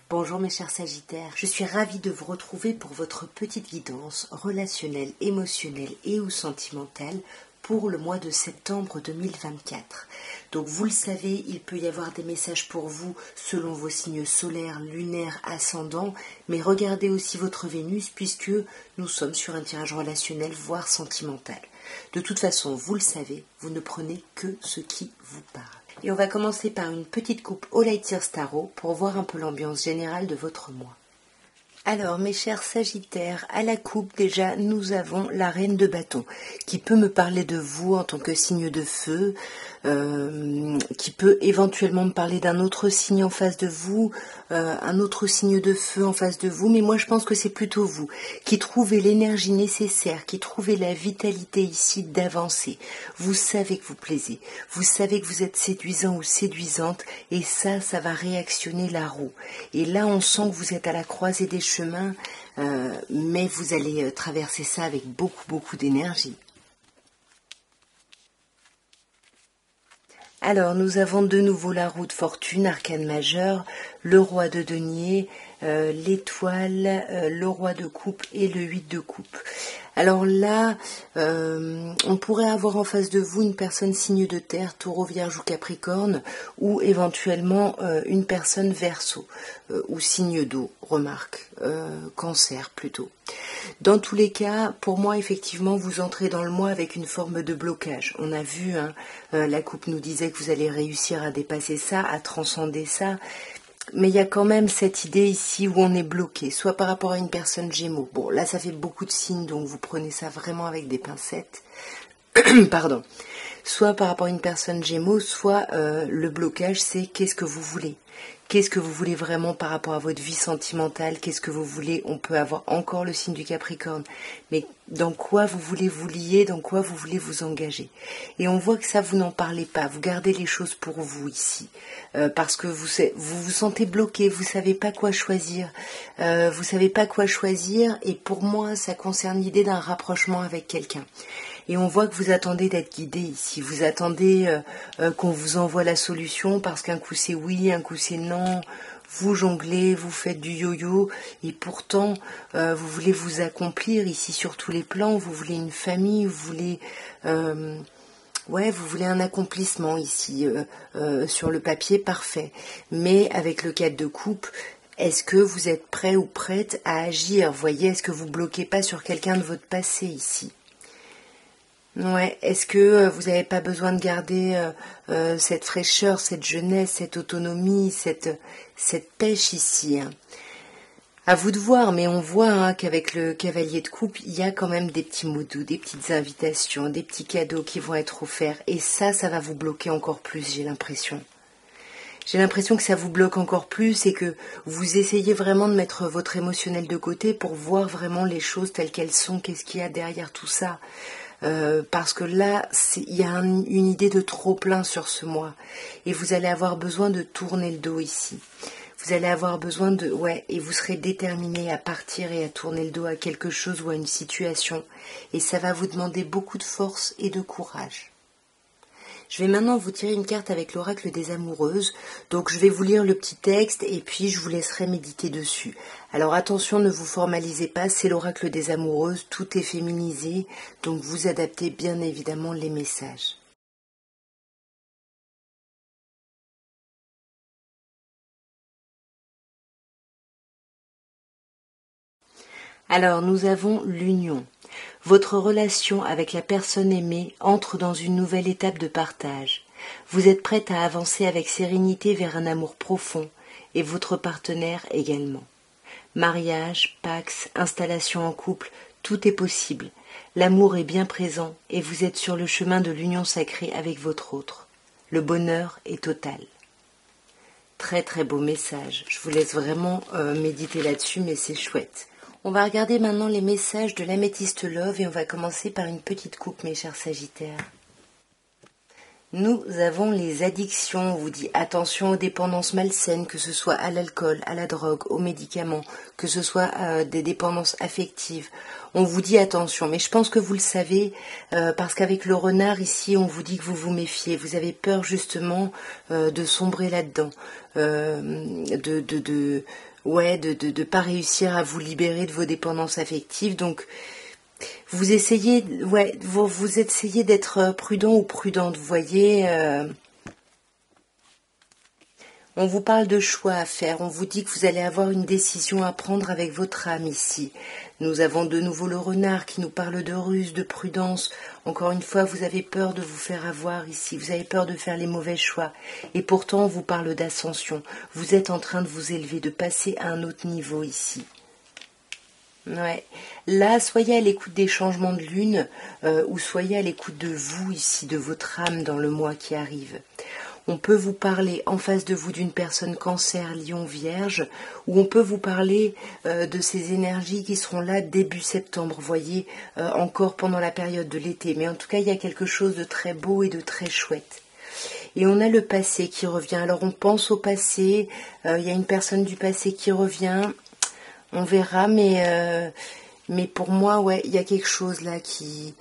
Bonjour mes chers Sagittaires, je suis ravie de vous retrouver pour votre petite guidance relationnelle, émotionnelle et ou sentimentale pour le mois de septembre 2024. Donc vous le savez, il peut y avoir des messages pour vous selon vos signes solaires, lunaires, ascendants, mais regardez aussi votre Vénus puisque nous sommes sur un tirage relationnel, voire sentimental. De toute façon, vous le savez, vous ne prenez que ce qui vous parle. Et on va commencer par une petite coupe au Light Year Tarot pour voir un peu l'ambiance générale de votre mois. Alors, mes chers Sagittaires, à la coupe, déjà, nous avons la Reine de Bâton, qui peut me parler de vous en tant que signe de feu, qui peut éventuellement me parler d'un autre signe en face de vous, un autre signe de feu en face de vous, mais moi je pense que c'est plutôt vous, qui trouvez l'énergie nécessaire, qui trouvez la vitalité ici d'avancer. Vous savez que vous plaisez, vous savez que vous êtes séduisant ou séduisante, et ça va réactionner la roue. Et là, on sent que vous êtes à la croisée des chemins, mais vous allez traverser ça avec beaucoup d'énergie. Alors, nous avons de nouveau la roue de fortune, arcane majeur, le roi de denier, l'étoile, le roi de coupe et le 8 de coupe. Alors là, on pourrait avoir en face de vous une personne signe de terre, taureau, vierge ou capricorne, ou éventuellement une personne verseau, ou signe d'eau, remarque, cancer plutôt. Dans tous les cas, pour moi, effectivement, vous entrez dans le mois avec une forme de blocage. On a vu, la coupe nous disait que vous allez réussir à dépasser ça, à transcender ça. Mais il y a quand même cette idée ici où on est bloqué, soit par rapport à une personne Gémeaux. Bon, là, ça fait beaucoup de signes, donc vous prenez ça vraiment avec des pincettes. Pardon. Soit par rapport à une personne Gémeaux, soit le blocage, c'est qu'est-ce que vous voulez. Qu'est-ce que vous voulez vraiment par rapport à votre vie sentimentale? Qu'est-ce que vous voulez? On peut avoir encore le signe du Capricorne. Mais dans quoi vous voulez vous lier? Dans quoi vous voulez vous engager? Et on voit que ça, vous n'en parlez pas. Vous gardez les choses pour vous ici. Parce que vous sentez bloqué. Vous savez pas quoi choisir. Vous savez pas quoi choisir. Et pour moi, ça concerne l'idée d'un rapprochement avec quelqu'un. Et on voit que vous attendez d'être guidé ici. Vous attendez qu'on vous envoie la solution parce qu'un coup c'est oui, un coup c'est non. Vous jonglez, vous faites du yo-yo et pourtant vous voulez vous accomplir ici sur tous les plans. Vous voulez une famille, vous voulez... vous voulez un accomplissement ici sur le papier, parfait. Mais avec le 4 de coupe, est-ce que vous êtes prêt ou prête à agir? Voyez, est-ce que vous bloquez pas sur quelqu'un de votre passé ici? Ouais, est-ce que vous n'avez pas besoin de garder cette fraîcheur, cette jeunesse, cette autonomie, cette pêche ici, hein? À vous de voir, mais on voit qu'avec le cavalier de coupe, il y a quand même des petits mots doux, des petites invitations, des petits cadeaux qui vont être offerts. Et ça va vous bloquer encore plus, j'ai l'impression. J'ai l'impression que ça vous bloque encore plus et que vous essayez vraiment de mettre votre émotionnel de côté pour voir vraiment les choses telles qu'elles sont, qu'est-ce qu'il y a derrière tout ça. Parce que là, il y a une idée de trop plein sur ce mois. Et vous allez avoir besoin de tourner le dos ici. Vous allez avoir besoin de... et vous serez déterminé à partir et à tourner le dos à quelque chose ou à une situation. Et ça va vous demander beaucoup de force et de courage. Je vais maintenant vous tirer une carte avec l'oracle des amoureuses. Donc je vais vous lire le petit texte et puis je vous laisserai méditer dessus. Alors attention, ne vous formalisez pas, c'est l'oracle des amoureuses, tout est féminisé, donc vous adaptez bien évidemment les messages. Alors nous avons l'union. Votre relation avec la personne aimée entre dans une nouvelle étape de partage. Vous êtes prête à avancer avec sérénité vers un amour profond, et votre partenaire également. Mariage, pax, installation en couple, tout est possible. L'amour est bien présent et vous êtes sur le chemin de l'union sacrée avec votre autre. Le bonheur est total. Très très beau message. Je vous laisse vraiment méditer là-dessus, mais c'est chouette. On va regarder maintenant les messages de l'Améthyste Love et on va commencer par une petite coupe, mes chers Sagittaires. Nous avons les addictions. On vous dit attention aux dépendances malsaines, que ce soit à l'alcool, à la drogue, aux médicaments, que ce soit des dépendances affectives. On vous dit attention, mais je pense que vous le savez, parce qu'avec le renard ici, on vous dit que vous vous méfiez. Vous avez peur justement de sombrer là-dedans, ouais, de pas réussir à vous libérer de vos dépendances affectives. Donc, vous essayez, ouais, vous essayez d'être prudent ou prudente, vous voyez. On vous parle de choix à faire, on vous dit que vous allez avoir une décision à prendre avec votre âme ici. Nous avons de nouveau le renard qui nous parle de ruse, de prudence. Encore une fois, vous avez peur de vous faire avoir ici, vous avez peur de faire les mauvais choix. Et pourtant, on vous parle d'ascension. Vous êtes en train de vous élever, de passer à un autre niveau ici. Ouais. Là, soyez à l'écoute des changements de lune ou soyez à l'écoute de vous ici, de votre âme dans le mois qui arrive. On peut vous parler en face de vous d'une personne cancer, lion, vierge, ou on peut vous parler de ces énergies qui seront là début septembre, voyez, encore pendant la période de l'été. Mais en tout cas, il y a quelque chose de très beau et de très chouette. Et on a le passé qui revient. Alors on pense au passé, il y a une personne du passé qui revient, on verra, mais pour moi, ouais, il y a quelque chose là qui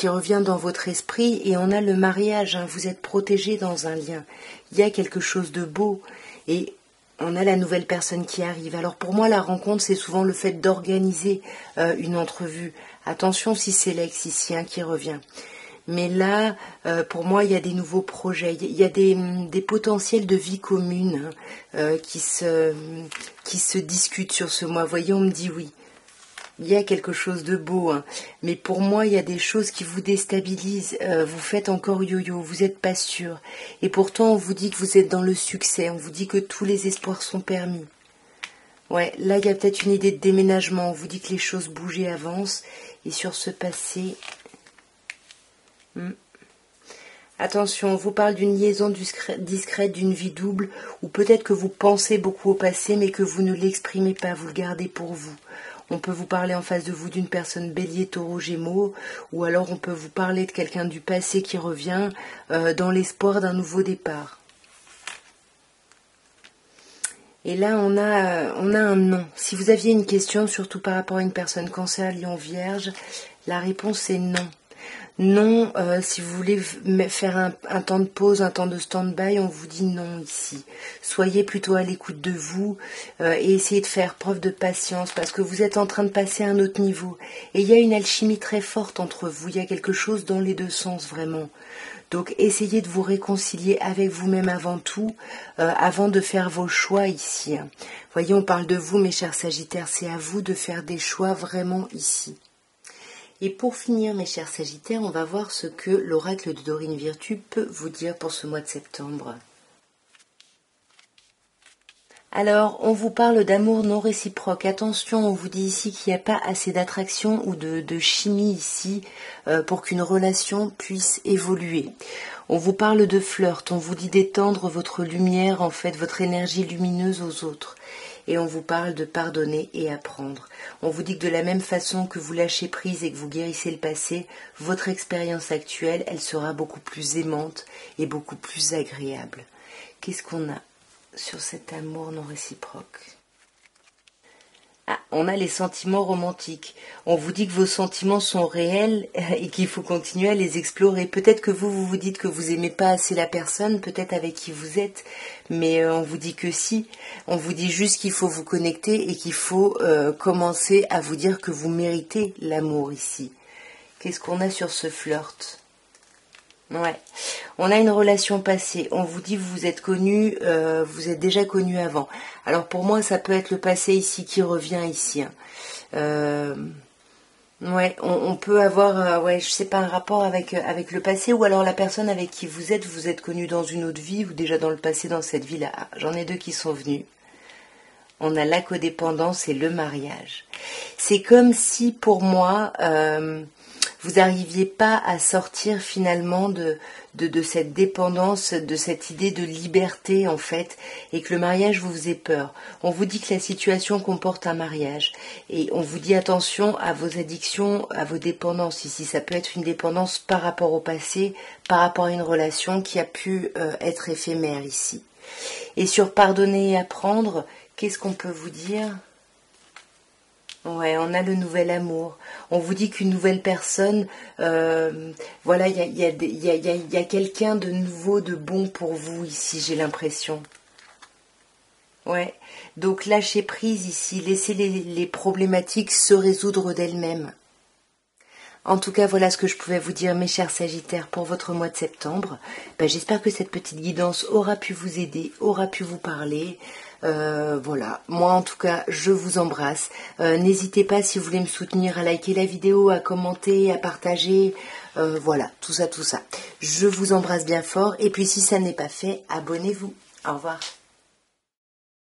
revient dans votre esprit, et on a le mariage, hein, vous êtes protégé dans un lien. Il y a quelque chose de beau, et on a la nouvelle personne qui arrive. Alors pour moi, la rencontre, c'est souvent le fait d'organiser une entrevue. Attention si c'est l'ex ici hein, qui revient. Mais là, pour moi, il y a des nouveaux projets, il y a des potentiels de vie commune hein, qui se discutent sur ce mois. Vous voyez, on me dit oui. Il y a quelque chose de beau, hein. Mais pour moi, il y a des choses qui vous déstabilisent. Vous faites encore yo-yo, vous n'êtes pas sûr. Et pourtant, on vous dit que vous êtes dans le succès, on vous dit que tous les espoirs sont permis. Ouais, là, il y a peut-être une idée de déménagement, on vous dit que les choses bougent et avancent. Et sur ce passé... Attention, on vous parle d'une liaison discrète, d'une vie double, ou peut-être que vous pensez beaucoup au passé, mais que vous ne l'exprimez pas, vous le gardez pour vous. On peut vous parler en face de vous d'une personne bélier, taureau, gémeaux, ou alors on peut vous parler de quelqu'un du passé qui revient dans l'espoir d'un nouveau départ. Et là, on a un non. Si vous aviez une question, surtout par rapport à une personne cancer, lion, vierge, la réponse est non. Non, si vous voulez faire un temps de pause, un temps de stand-by, on vous dit non ici. Soyez plutôt à l'écoute de vous et essayez de faire preuve de patience parce que vous êtes en train de passer à un autre niveau. Et il y a une alchimie très forte entre vous, il y a quelque chose dans les deux sens vraiment. Donc essayez de vous réconcilier avec vous-même avant tout, avant de faire vos choix ici. Voyez, on parle de vous mes chers Sagittaires, c'est à vous de faire des choix vraiment ici. Et pour finir, mes chers Sagittaires, on va voir ce que l'oracle de Dorine Virtue peut vous dire pour ce mois de septembre. Alors, on vous parle d'amour non réciproque. Attention, on vous dit ici qu'il n'y a pas assez d'attraction ou de chimie ici pour qu'une relation puisse évoluer. On vous parle de flirt, on vous dit d'étendre votre lumière, en fait, votre énergie lumineuse aux autres. Et on vous parle de pardonner et apprendre. On vous dit que de la même façon que vous lâchez prise et que vous guérissez le passé, votre expérience actuelle, elle sera beaucoup plus aimante et beaucoup plus agréable. Qu'est-ce qu'on a sur cet amour non réciproque? Ah, on a les sentiments romantiques. On vous dit que vos sentiments sont réels et qu'il faut continuer à les explorer. Peut-être que vous dites que vous aimez pas assez la personne, peut-être avec qui vous êtes, mais on vous dit que si. On vous dit juste qu'il faut vous connecter et qu'il faut commencer à vous dire que vous méritez l'amour ici. Qu'est-ce qu'on a sur ce flirt? Ouais, on a une relation passée. On vous dit que vous êtes connu, vous êtes déjà connu avant. Alors pour moi, ça peut être le passé ici qui revient ici. Hein. Ouais, on peut avoir, ouais, je sais pas, un rapport avec le passé, ou alors la personne avec qui vous êtes connu dans une autre vie ou déjà dans le passé dans cette vie-là. Ah, j'en ai deux qui sont venus. On a la codépendance et le mariage. C'est comme si pour moi vous n'arriviez pas à sortir finalement de cette dépendance, de cette idée de liberté en fait, et que le mariage vous faisait peur. On vous dit que la situation comporte un mariage, et on vous dit attention à vos addictions, à vos dépendances ici. Ça peut être une dépendance par rapport au passé, par rapport à une relation qui a pu être éphémère ici. Et sur pardonner et apprendre, qu'est-ce qu'on peut vous dire ? Ouais, on a le nouvel amour. On vous dit qu'une nouvelle personne, voilà, il y a quelqu'un de nouveau, de bon pour vous ici, j'ai l'impression. Ouais, donc lâcher prise ici, laisser les problématiques se résoudre d'elles-mêmes. En tout cas, voilà ce que je pouvais vous dire, mes chers Sagittaires, pour votre mois de septembre. J'espère que cette petite guidance aura pu vous aider, aura pu vous parler. Voilà, moi en tout cas, je vous embrasse. N'hésitez pas, si vous voulez me soutenir, à liker la vidéo, à commenter, à partager. Voilà, tout ça, tout ça. Je vous embrasse bien fort. Et puis si ça n'est pas fait, abonnez-vous. Au revoir.